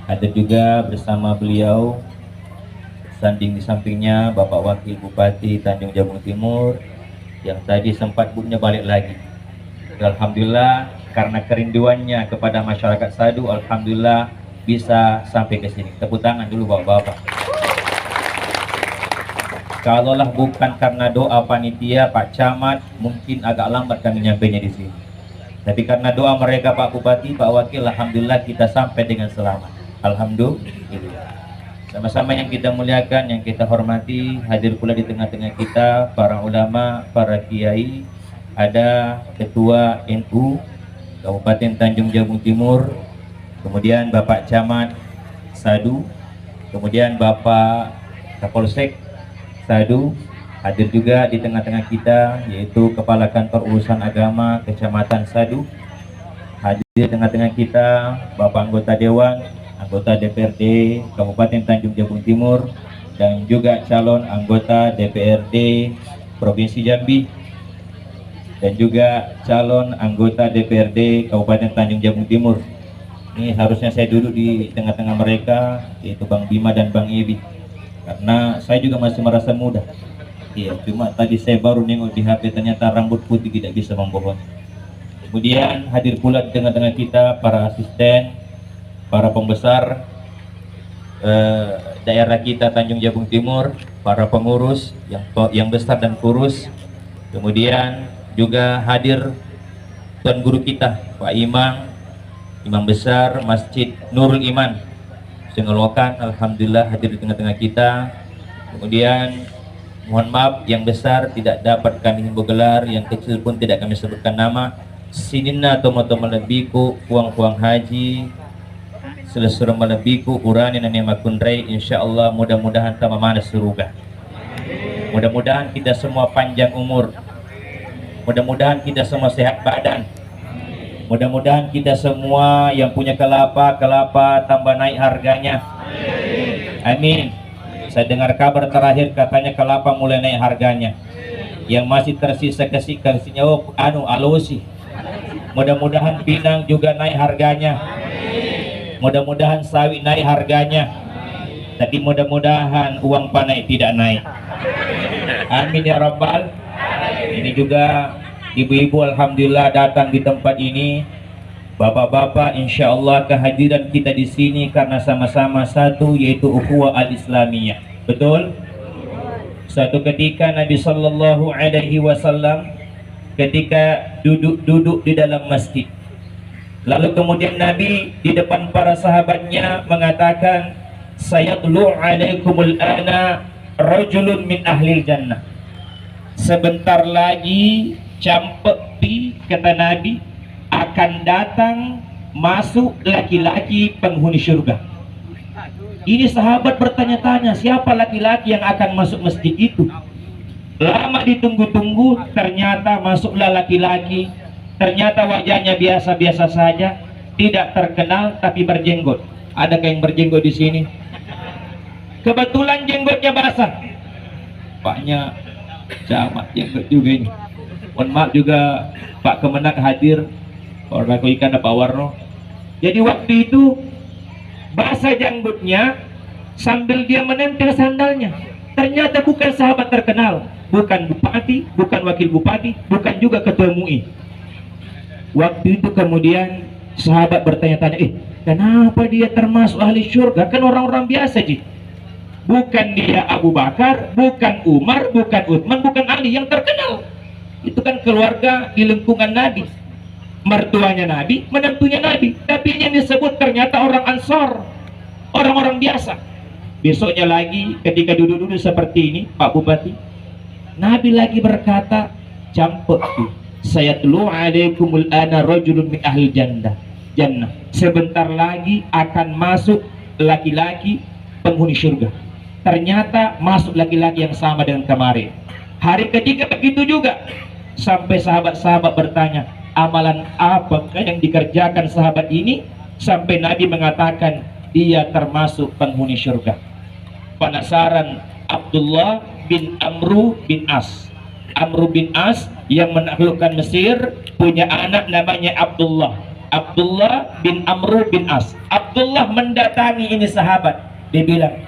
Ada juga bersama beliau sanding di sampingnya Bapak Wakil Bupati Tanjung Jabung Timur yang tadi sempat bunya balik lagi. Alhamdulillah karena kerinduannya kepada masyarakat Sadu, alhamdulillah bisa sampai ke sini. Tepuk tangan dulu Bapak-bapak. Kalaulah bukan karena doa panitia Pak Camat, mungkin agak lambat kami nyampainya di sini. Tapi karena doa mereka Pak Bupati, Pak Wakil, alhamdulillah kita sampai dengan selamat. Alhamdulillah. Sama-sama yang kita muliakan, yang kita hormati, hadir pula di tengah-tengah kita para ulama, para kiai, ada Ketua NU Kabupaten Tanjung Jabung Timur, kemudian Bapak Camat Sadu, kemudian Bapak Kapolsek Sadu, hadir juga di tengah-tengah kita yaitu Kepala Kantor Urusan Agama Kecamatan Sadu, hadir di tengah-tengah kita Bapak Anggota Dewan, anggota DPRD Kabupaten Tanjung Jabung Timur, dan juga calon anggota DPRD Provinsi Jambi, dan juga calon anggota DPRD Kabupaten Tanjung Jabung Timur. Ini harusnya saya duduk di tengah-tengah mereka, yaitu Bang Bima dan Bang Ebi, karena saya juga masih merasa muda. Iya, cuma tadi saya baru nengok di HP, ternyata rambut putih tidak bisa membohong. Kemudian hadir pula di tengah-tengah kita para asisten, para pembesar daerah kita Tanjung Jabung Timur, para pengurus yang besar dan kurus. Kemudian juga hadir Tuan Guru kita Pak Imam, Imam Besar Masjid Nurul Iman Sengelokan, alhamdulillah hadir di tengah-tengah kita. Kemudian mohon maaf yang besar tidak dapat kami himbau gelar, yang kecil pun tidak kami sebutkan nama. Sinina tomo-tomo melebiku puang-puang haji selesai melebiku urani nani makunrei, insyaallah mudah-mudahan tama mana surga. Mudah-mudahan kita semua panjang umur, mudah-mudahan kita semua sehat badan, mudah-mudahan kita semua yang punya kelapa tambah naik harganya. Amin. Saya dengar kabar terakhir katanya kelapa mulai naik harganya. Yang masih tersisa kasihnya alosi. Mudah-mudahan pinang juga naik harganya. Mudah-mudahan sawit naik harganya. Tapi mudah-mudahan uang panai tidak naik. Amin ya rabbal. Ini juga ibu-ibu alhamdulillah datang di tempat ini. Bapak-bapak, insya Allah kehadiran kita di sini karena sama-sama satu, yaitu ukhuwah al-islamiyah. Betul? Suatu ketika Nabi Sallallahu Alaihi Wasallam ketika duduk di dalam masjid, lalu kemudian Nabi di depan para sahabatnya mengatakan, sayatlu alaikumul ana rajulun min ahlil jannah. Sebentar lagi campepi, kata Nabi, akan datang masuk laki-laki penghuni surga. Ini sahabat bertanya-tanya, siapa laki-laki yang akan masuk masjid itu? Lama ditunggu-tunggu, ternyata masuklah laki-laki. Ternyata wajahnya biasa-biasa saja, tidak terkenal tapi berjenggot. Adakah yang berjenggot di sini? Kebetulan jenggotnya basah. Paknya camat jenggot juga ini. Mohon maaf juga Pak Kemenak hadir. Orang aku ikan Pak Warno. Jadi waktu itu basah janggutnya sambil dia menempel sandalnya. Ternyata bukan sahabat terkenal, bukan bupati, bukan wakil bupati, bukan juga ketua MUI. Waktu itu kemudian sahabat bertanya-tanya, kenapa dia termasuk ahli surga? Kan orang-orang biasa, Ji. Bukan dia Abu Bakar, bukan Umar, bukan Utsman, bukan Ali yang terkenal. Itu kan keluarga di lingkungan Nabi. Mertuanya Nabi, menantunya Nabi, tapi yang disebut ternyata orang Ansor, orang-orang biasa. Besoknya lagi ketika duduk-duduk seperti ini, Pak Bupati, Nabi lagi berkata, campur tuh, sayatlu alaikumul ana rajulun min ahli jannah. Sebentar lagi akan masuk laki-laki penghuni surga. Ternyata masuk laki-laki yang sama dengan kemarin. Hari ketiga begitu juga, sampai sahabat-sahabat bertanya, amalan apakah yang dikerjakan sahabat ini sampai Nabi mengatakan dia termasuk penghuni surga. Penasaran Abdullah bin Amru bin As. Amru bin As yang menaklukkan Mesir punya anak namanya Abdullah. Abdullah bin Amr bin As. Abdullah mendatangi ini sahabat. Dia bilang,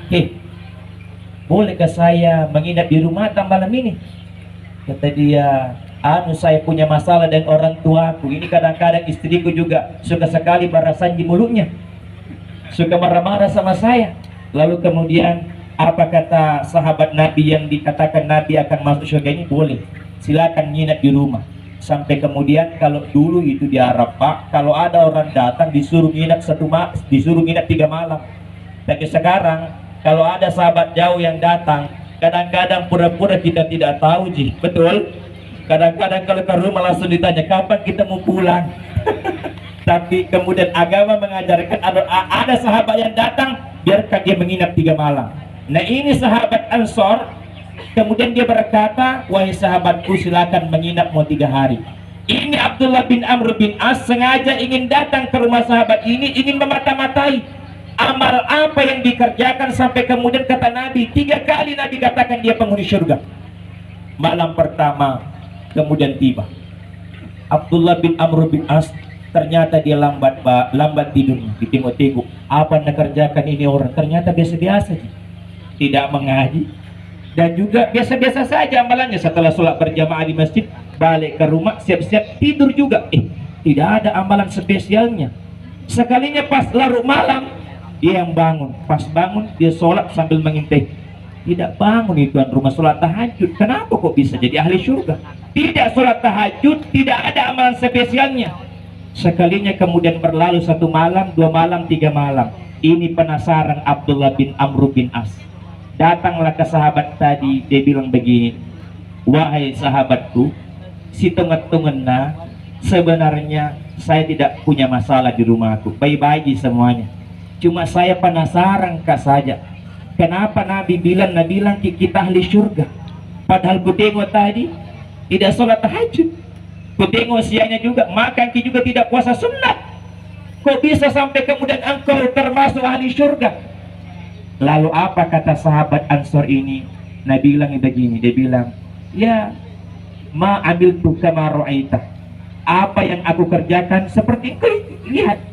bolehkah saya menginap di rumah malam ini? Kata dia, saya punya masalah dengan orang tuaku. Ini kadang-kadang istriku juga suka sekali barasan di mulutnya, suka marah-marah sama saya. Lalu kemudian apa kata sahabat Nabi yang dikatakan Nabi akan masuk surga ini? Boleh, silakan nginap di rumah. Sampai kemudian kalau dulu itu di Arab Pak, kalau ada orang datang disuruh nginap 3 malam. Tapi sekarang kalau ada sahabat jauh yang datang, kadang-kadang pura-pura kita tidak tahu betul. Kadang-kadang kalau ke rumah langsung ditanya kapan kita mau pulang. Tapi kemudian agama mengajarkan ada sahabat yang datang, biarkan dia menginap 3 malam. Nah ini sahabat Ansor, kemudian dia berkata, wahai sahabatku, silakan menginap mau 3 hari. Ini Abdullah bin Amr bin As sengaja ingin datang ke rumah sahabat ini, ingin memata-matai amal apa yang dikerjakan, sampai kemudian kata Nabi, 3 kali Nabi katakan dia penghuni surga. Malam pertama kemudian tiba Abdullah bin Amr bin As, ternyata dia lambat tidurnya. Ditengok-tengok, apa yang dikerjakan ini orang, ternyata biasa-biasa tidak mengaji, dan juga biasa-biasa saja amalannya. Setelah sholat berjamaah di masjid, balik ke rumah siap-siap tidur juga. Tidak ada amalan spesialnya. Sekalinya pas larut malam, dia yang bangun. Pas bangun, dia sholat sambil mengintai. Tidak bangun itu rumah sholat tahajud. Kenapa kok bisa jadi ahli surga? Tidak sholat tahajud, tidak ada amalan spesialnya. Sekalinya kemudian berlalu 1 malam, 2 malam, 3 malam. Ini penasaran Abdullah bin Amr bin As. Datanglah ke sahabat tadi, dia bilang begini, wahai sahabatku, si tunget-tungenna, sebenarnya saya tidak punya masalah di rumahku, baik-baik semuanya. Cuma saya penasaran saja, kenapa Nabi bilang kita ahli surga, padahal ku tengok tadi tidak sholat tahajud, ku tengok siangnya juga makan, juga tidak puasa sunat. Kok bisa sampai kemudian engkau termasuk ahli surga? Lalu apa kata sahabat Ansor ini? Nabi bilang begini, dia bilang, ya ma amiltu kama ra'aita, apa yang aku kerjakan seperti engkau lihat.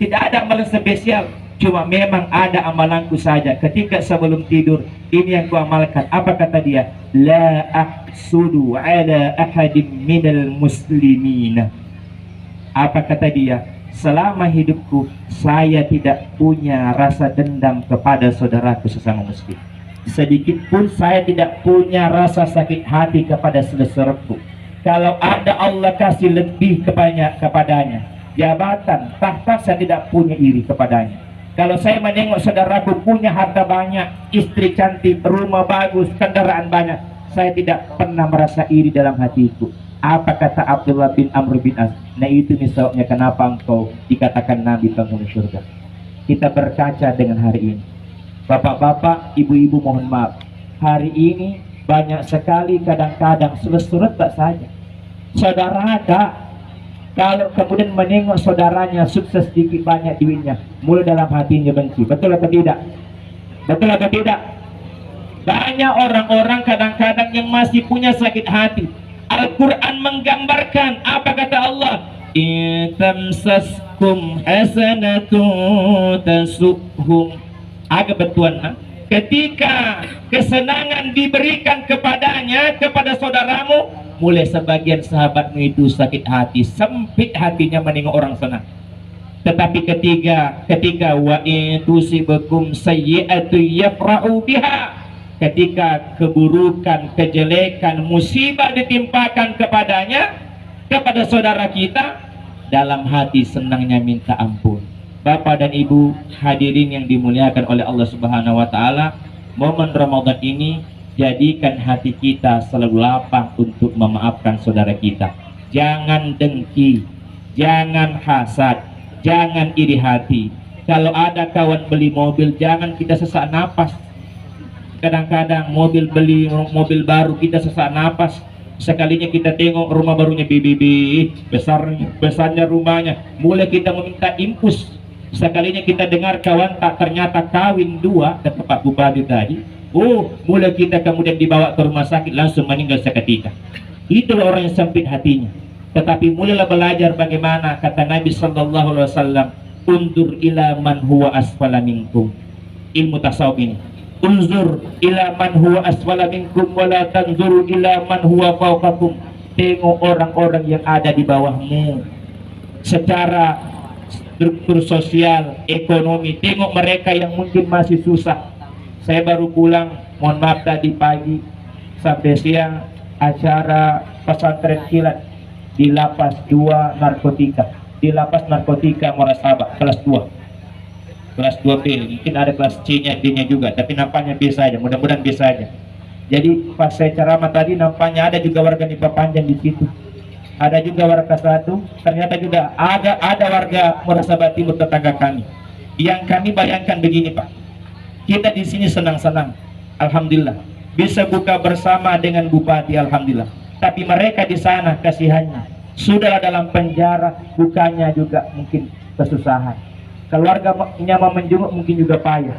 Tidak ada amalan spesial, cuma memang ada amalanku saja. Ketika sebelum tidur, ini yang ku amalkan. Apa kata dia? La ahsudu ala ahadim minal muslimina. Apa kata dia? Selama hidupku, saya tidak punya rasa dendam kepada saudaraku sesama muslim. Sedikit pun saya tidak punya rasa sakit hati kepada saudaraku. Kalau ada Allah kasih lebih kepadanya, jabatan, tahta, saya tidak punya iri kepadanya. Kalau saya menengok saudaraku punya harta banyak, istri cantik, rumah bagus, kendaraan banyak, saya tidak pernah merasa iri dalam hatiku. Apa kata Abdullah bin Amr bin As? Nah itu misalnya kenapa engkau dikatakan Nabi penghuni surga. Kita berkaca dengan hari ini. Bapak-bapak, ibu-ibu mohon maaf, hari ini banyak sekali kadang-kadang surat tak saja. Saudara ada, kalau kemudian menengok saudaranya sukses sedikit banyak duitnya, mulai dalam hatinya benci. Betul atau tidak? Betul atau tidak? Banyak orang-orang kadang-kadang yang masih punya sakit hati. Al-Quran menggambarkan, apa kata Allah? Itamsaskum hasanatun tasuhum. Agak betuan, ketika kesenangan diberikan kepadanya, kepada saudaramu, mulai sebagian sahabatmu itu sakit hati, sempit hatinya menengok orang senang. Tetapi ketika wa itusibakum sayyi'atu yafra'u biha, ketika keburukan, kejelekan, musibah ditimpakan kepadanya, kepada saudara kita, dalam hati senangnya minta ampun. Bapak dan Ibu hadirin yang dimuliakan oleh Allah Subhanahu wa taala, momen Ramadan ini jadikan hati kita selalu lapang untuk memaafkan saudara kita. Jangan dengki, jangan hasad, jangan iri hati. Kalau ada kawan beli mobil, jangan kita sesak napas. Kadang-kadang beli mobil baru kita sesak napas. Sekalinya kita tengok rumah barunya besarnya rumahnya, mulai kita meminta impus. Sekalinya kita dengar kawan tak ternyata kawin 2, kata Pak Bupati tadi, mulai kita kemudian dibawa ke rumah sakit langsung meninggal seketika. Itulah orang yang sempit hatinya. Tetapi mulailah belajar bagaimana kata Nabi Sallallahu Alaihi Wasallam, undur ila man huwa asfala minkum. Ilmu tasawuf ini, unzur ila man huwa asfala minkum wala tanzuru ila man huwa fawqakum. Tengok orang-orang yang ada di bawahmu secara struktur sosial, ekonomi. Tengok mereka yang mungkin masih susah. Saya baru pulang, mohon maaf, tadi pagi sampai siang acara pesantren kilat di lapas 2 narkotika, di lapas narkotika Muara kelas 2, kelas 2B. Mungkin ada kelas C-nya, D-nya juga, tapi nampaknya B saja, mudah-mudahan B saja. Jadi pas saya ceramah tadi, nampaknya ada juga warga Nipah Panjang di situ, ada juga warga 1, ternyata juga ada warga Muara Timur, tetangga kami. Yang kami bayangkan begini Pak, kita di sini senang-senang, alhamdulillah, bisa buka bersama dengan bupati, alhamdulillah. Tapi mereka di sana kasihannya sudah dalam penjara, bukanya juga mungkin kesusahan. Keluarganya mau menjenguk mungkin juga payah.